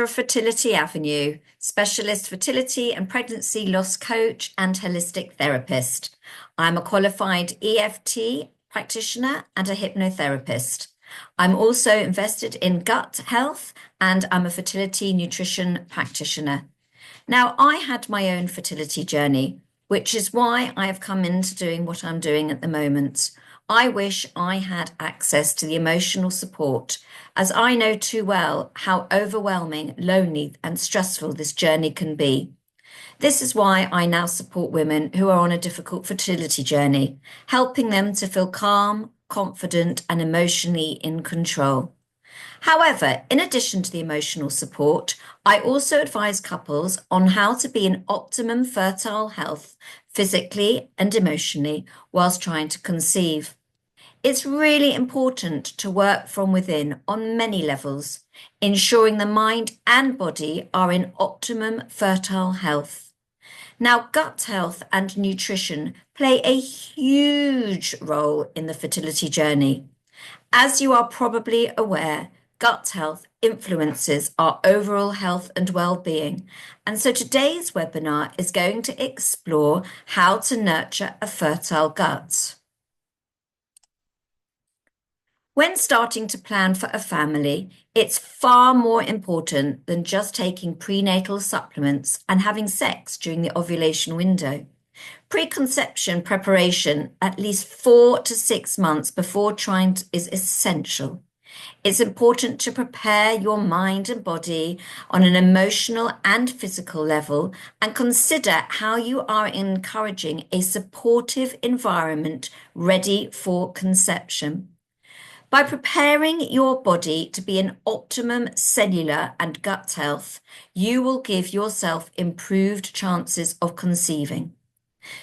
of Fertility Avenue, specialist fertility and pregnancy loss coach and holistic therapist. I'm a qualified EFT practitioner and a hypnotherapist. I'm also invested in gut health and I'm a fertility nutrition practitioner. Now, I had my own fertility journey, which is why I have come into doing what I'm doing at the moment. I wish I had access to the emotional support, as I know too well how overwhelming, lonely, and stressful this journey can be. This is why I now support women who are on a difficult fertility journey, helping them to feel calm, confident, and emotionally in control. However, in addition to the emotional support, I also advise couples on how to be in optimum fertile health, physically and emotionally, whilst trying to conceive. It's really important to work from within on many levels, ensuring the mind and body are in optimum fertile health. Now, gut health and nutrition play a huge role in the fertility journey. As you are probably aware, gut health influences our overall health and well-being. And so today's webinar is going to explore how to nurture a fertile gut. When starting to plan for a family, it's far more important than just taking prenatal supplements and having sex during the ovulation window. Preconception preparation at least 4 to 6 months before trying is essential. It's important to prepare your mind and body on an emotional and physical level and consider how you are encouraging a supportive environment ready for conception. By preparing your body to be in optimum cellular and gut health, you will give yourself improved chances of conceiving.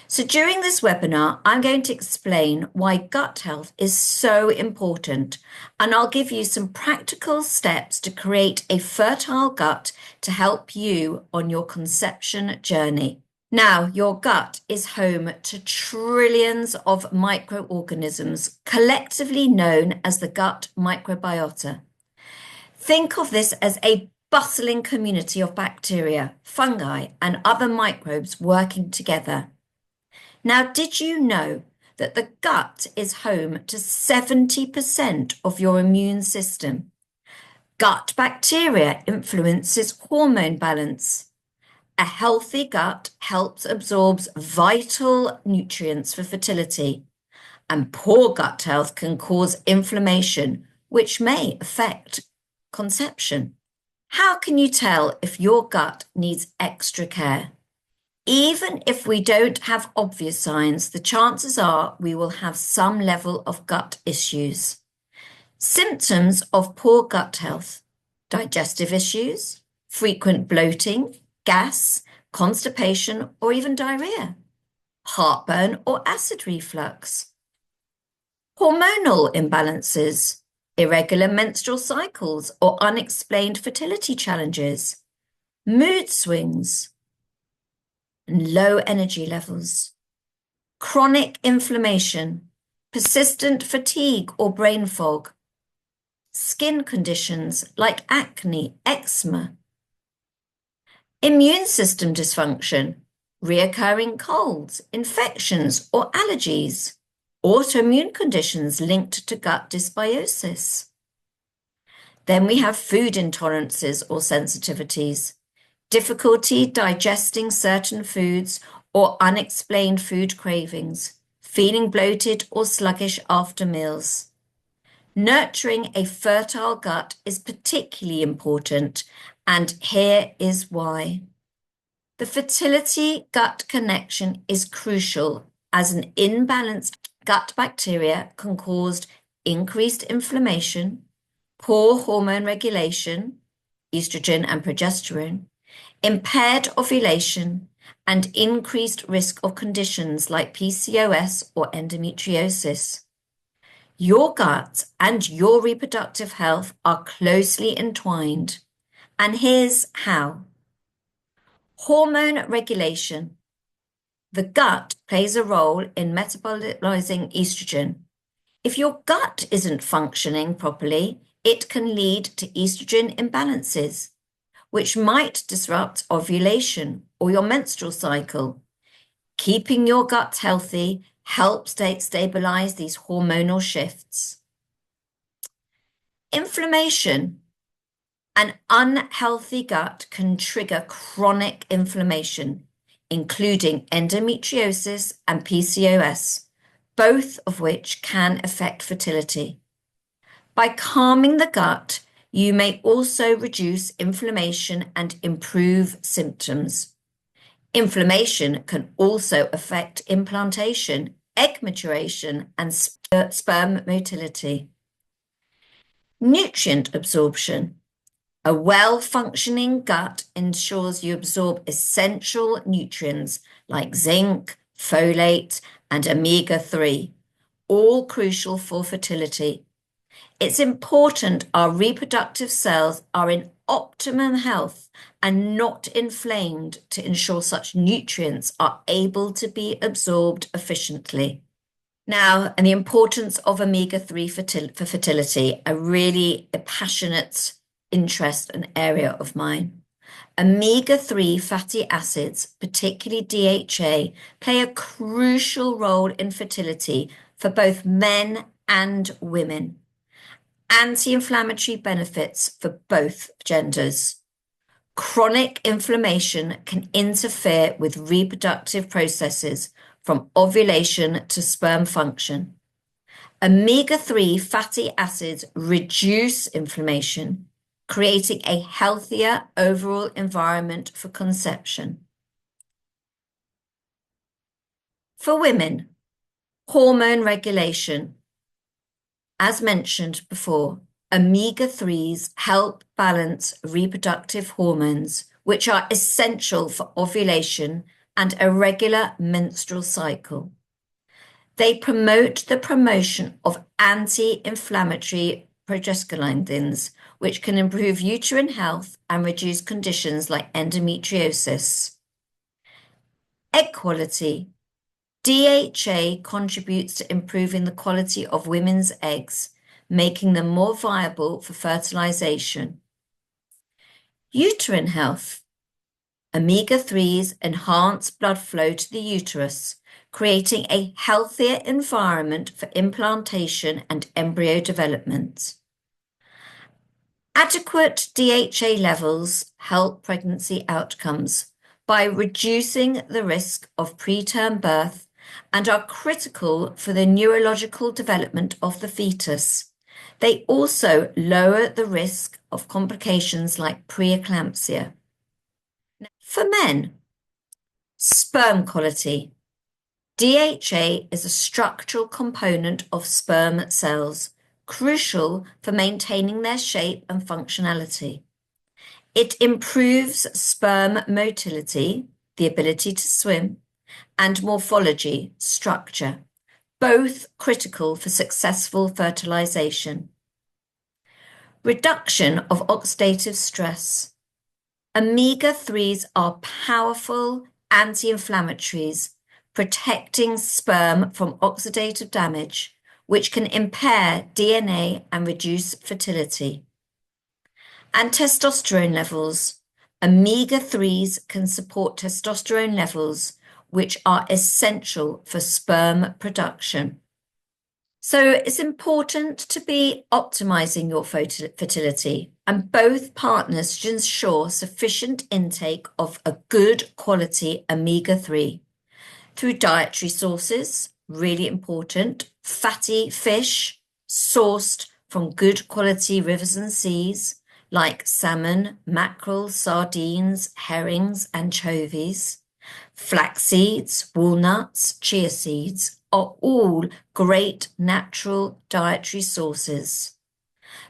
So during this webinar, I'm going to explain why gut health is so important, and I'll give you some practical steps to create a fertile gut to help you on your conception journey. Now, your gut is home to trillions of microorganisms, collectively known as the gut microbiota. Think of this as a bustling community of bacteria, fungi, and other microbes working together. Now, did you know that the gut is home to 70% of your immune system? Gut bacteria influences hormone balance. A healthy gut helps absorb vital nutrients for fertility, and poor gut health can cause inflammation, which may affect conception. How can you tell if your gut needs extra care? Even if we don't have obvious signs, the chances are we will have some level of gut issues. Symptoms of poor gut health: digestive issues, frequent bloating, gas, constipation, or even diarrhea, heartburn or acid reflux, hormonal imbalances, irregular menstrual cycles or unexplained fertility challenges, mood swings, and low energy levels, chronic inflammation, persistent fatigue or brain fog, skin conditions like acne, eczema, immune system dysfunction, reoccurring colds, infections or allergies, autoimmune conditions linked to gut dysbiosis. Then we have food intolerances or sensitivities, difficulty digesting certain foods or unexplained food cravings, feeling bloated or sluggish after meals. Nurturing a fertile gut is particularly important, and here is why. The fertility-gut connection is crucial, as an imbalanced gut bacteria can cause increased inflammation, poor hormone regulation, estrogen and progesterone, impaired ovulation, and increased risk of conditions like PCOS or endometriosis. Your gut and your reproductive health are closely entwined, and here's how. Hormone regulation. The gut plays a role in metabolizing estrogen. If your gut isn't functioning properly, it can lead to estrogen imbalances, which might disrupt ovulation or your menstrual cycle. Keeping your gut healthy helps stabilize these hormonal shifts. Inflammation. An unhealthy gut can trigger chronic inflammation, including endometriosis and PCOS, both of which can affect fertility. By calming the gut, you may also reduce inflammation and improve symptoms. Inflammation can also affect implantation, egg maturation, and sperm motility. Nutrient absorption. A well-functioning gut ensures you absorb essential nutrients like zinc, folate, and omega-3, all crucial for fertility. It's important our reproductive cells are in optimum health and not inflamed to ensure such nutrients are able to be absorbed efficiently. Now, and the importance of omega-3 for fertility, a really passionate interest and area of mine. Omega-3 fatty acids, particularly DHA, play a crucial role in fertility for both men and women. Anti-inflammatory benefits for both genders. Chronic inflammation can interfere with reproductive processes from ovulation to sperm function. Omega-3 fatty acids reduce inflammation, creating a healthier overall environment for conception. For women, hormone regulation. As mentioned before, omega-3s help balance reproductive hormones, which are essential for ovulation and a regular menstrual cycle. They promote the promotion of anti-inflammatory progestin, which can improve uterine health and reduce conditions like endometriosis. Egg quality. DHA contributes to improving the quality of women's eggs, making them more viable for fertilization. Uterine health. Omega-3s enhance blood flow to the uterus, creating a healthier environment for implantation and embryo development. Adequate DHA levels help pregnancy outcomes by reducing the risk of preterm birth and are critical for the neurological development of the fetus. They also lower the risk of complications like preeclampsia. For men, sperm quality. DHA is a structural component of sperm cells, crucial for maintaining their shape and functionality. It improves sperm motility, the ability to swim, and morphology, structure, both critical for successful fertilization. Reduction of oxidative stress. Omega-3s are powerful anti-inflammatories, protecting sperm from oxidative damage, which can impair DNA and reduce fertility. And testosterone levels. Omega-3s can support testosterone levels, which are essential for sperm production. So it's important to be optimizing your fertility, and both partners should ensure sufficient intake of a good quality omega-3 through dietary sources, really important, fatty fish sourced from good quality rivers and seas, like salmon, mackerel, sardines, herrings, anchovies. Flax seeds, walnuts, chia seeds are all great natural dietary sources.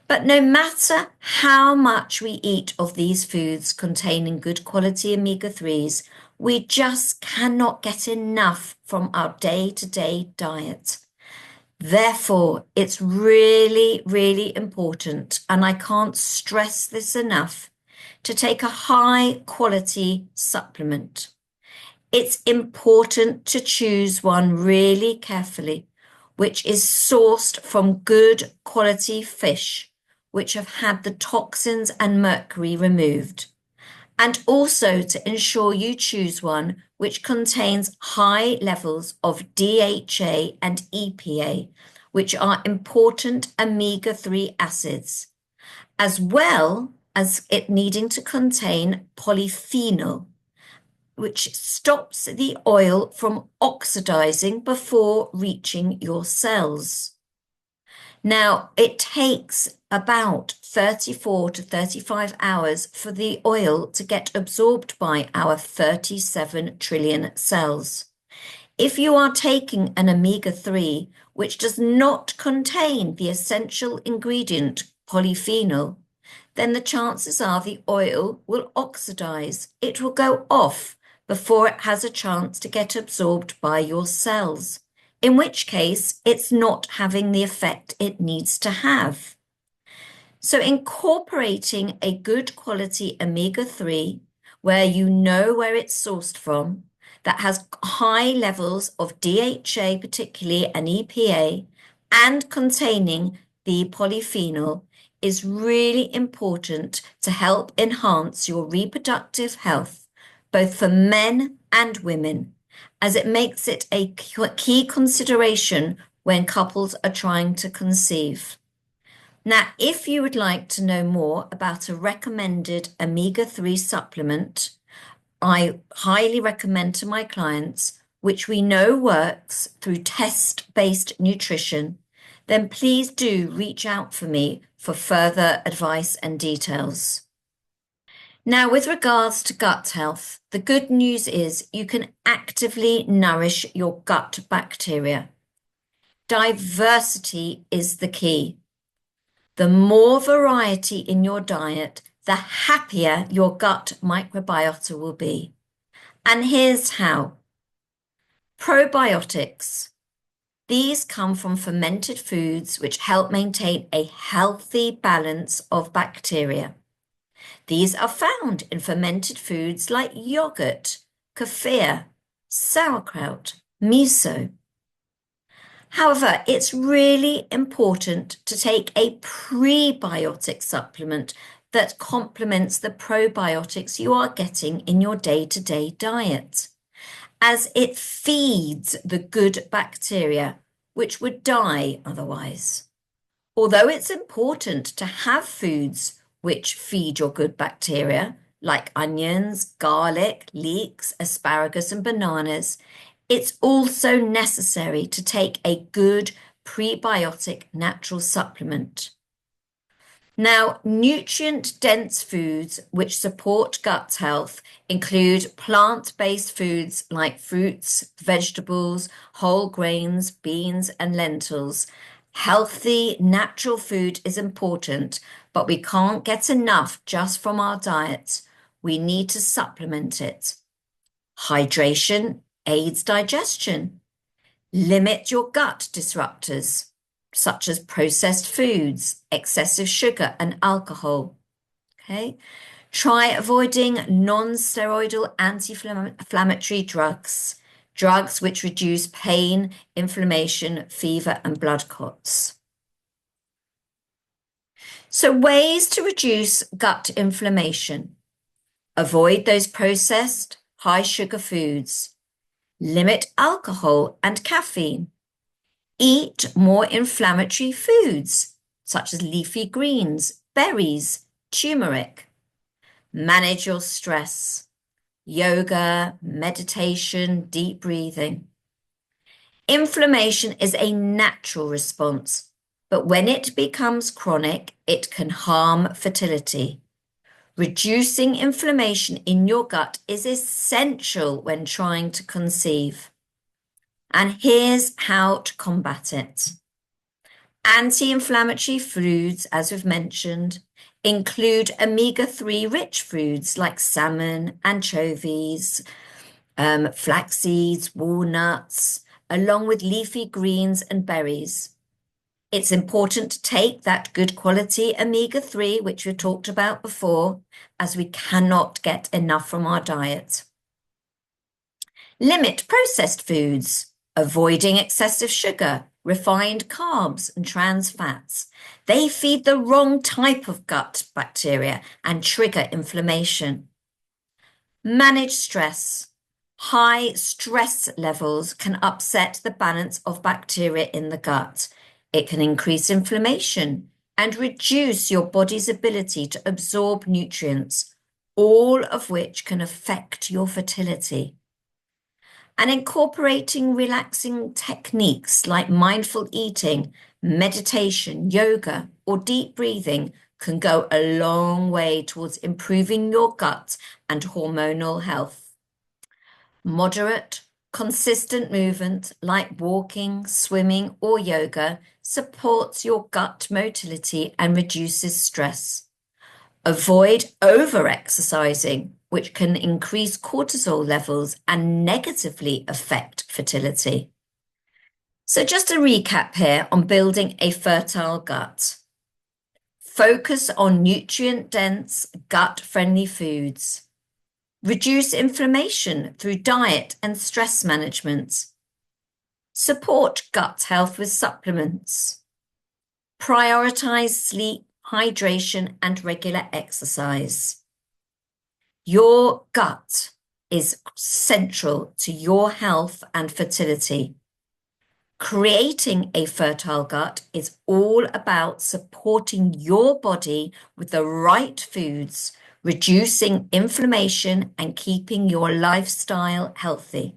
But no matter how much we eat of these foods containing good quality omega-3s, we just cannot get enough from our day-to-day diet. Therefore, it's really, really important, and I can't stress this enough, to take a high-quality supplement. It's important to choose one really carefully, which is sourced from good quality fish, which have had the toxins and mercury removed. and also to ensure you choose one which contains high levels of DHA and EPA, which are important omega-3 acids, as well as it needing to contain polyphenol, which stops the oil from oxidizing before reaching your cells. Now, it takes about 34 to 35 hours for the oil to get absorbed by our 37 trillion cells. If you are taking an omega-3, which does not contain the essential ingredient polyphenol, then the chances are the oil will oxidize. It will go off before it has a chance to get absorbed by your cells, in which case it's not having the effect it needs to have. So incorporating a good quality omega-3, where you know where it's sourced from, that has high levels of DHA particularly and EPA, and containing the polyphenol, is really important to help enhance your reproductive health, both for men and women, as it makes it a key consideration when couples are trying to conceive. Now, if you would like to know more about a recommended omega-3 supplement, I highly recommend to my clients, which we know works through test-based nutrition, then please do reach out for me for further advice and details. Now, with regards to gut health, the good news is you can actively nourish your gut bacteria. Diversity is the key. The more variety in your diet, the happier your gut microbiota will be. And here's how. Probiotics. These come from fermented foods which help maintain a healthy balance of bacteria. These are found in fermented foods like yogurt, kefir, sauerkraut, miso. However, it's really important to take a prebiotic supplement that complements the probiotics you are getting in your day-to-day diet, as it feeds the good bacteria, which would die otherwise. Although it's important to have foods which feed your good bacteria, like onions, garlic, leeks, asparagus, and bananas, it's also necessary to take a good prebiotic natural supplement. Now, nutrient-dense foods which support gut health include plant-based foods like fruits, vegetables, whole grains, beans, and lentils. Healthy, natural food is important, but we can't get enough just from our diet. We need to supplement it. Hydration aids digestion. Limit your gut disruptors, such as processed foods, excessive sugar, and alcohol. Okay. Try avoiding non-steroidal anti-inflammatory drugs, drugs which reduce pain, inflammation, fever, and blood clots. So ways to reduce gut inflammation. Avoid those processed, high sugar foods. Limit alcohol and caffeine. Eat more inflammatory foods, such as leafy greens, berries, turmeric. Manage your stress. Yoga, meditation, deep breathing. Inflammation is a natural response, but when it becomes chronic, it can harm fertility. Reducing inflammation in your gut is essential when trying to conceive. And here's how to combat it. Anti-inflammatory foods, as we've mentioned, include omega-3 rich foods like salmon, anchovies, flax seeds, walnuts, along with leafy greens and berries. It's important to take that good quality omega-3, which we talked about before, as we cannot get enough from our diet. Limit processed foods, avoiding excessive sugar, refined carbs, and trans fats. They feed the wrong type of gut bacteria and trigger inflammation. Manage stress. High stress levels can upset the balance of bacteria in the gut. It can increase inflammation and reduce your body's ability to absorb nutrients, all of which can affect your fertility. And incorporating relaxing techniques like mindful eating, meditation, yoga, or deep breathing can go a long way towards improving your gut and hormonal health. Moderate, consistent movement like walking, swimming, or yoga supports your gut motility and reduces stress. Avoid over-exercising, which can increase cortisol levels and negatively affect fertility. So just a recap here on building a fertile gut. Focus on nutrient-dense, gut-friendly foods. Reduce inflammation through diet and stress management. Support gut health with supplements. Prioritize sleep, hydration, and regular exercise. Your gut is central to your health and fertility. Creating a fertile gut is all about supporting your body with the right foods, reducing inflammation, and keeping your lifestyle healthy.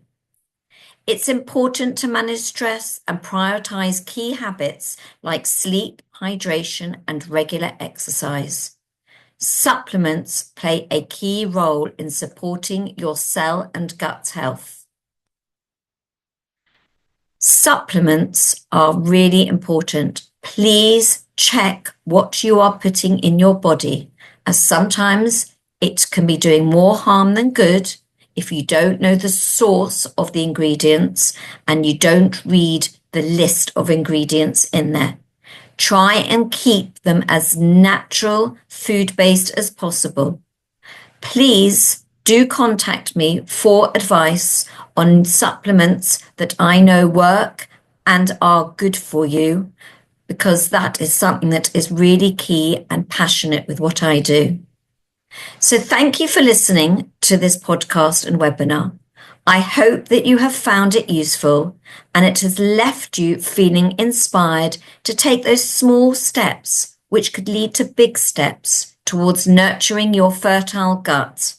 It's important to manage stress and prioritize key habits like sleep, hydration, and regular exercise. Supplements play a key role in supporting your cell and gut health. Supplements are really important. Please check what you are putting in your body, as sometimes it can be doing more harm than good if you don't know the source of the ingredients and you don't read the list of ingredients in there. Try and keep them as natural, food-based as possible. Please do contact me for advice on supplements that I know work and are good for you, because that is something that is really key and passionate with what I do. So thank you for listening to this podcast and webinar. I hope that you have found it useful and it has left you feeling inspired to take those small steps, which could lead to big steps towards nurturing your fertile gut.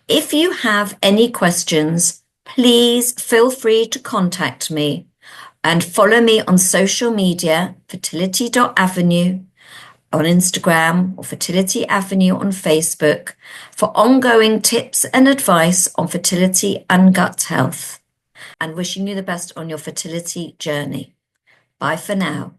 If you have any questions, please feel free to contact me and follow me on social media, fertility.avenue on Instagram or Fertility Avenue on Facebook for ongoing tips and advice on fertility and gut health. And wishing you the best on your fertility journey. Bye for now.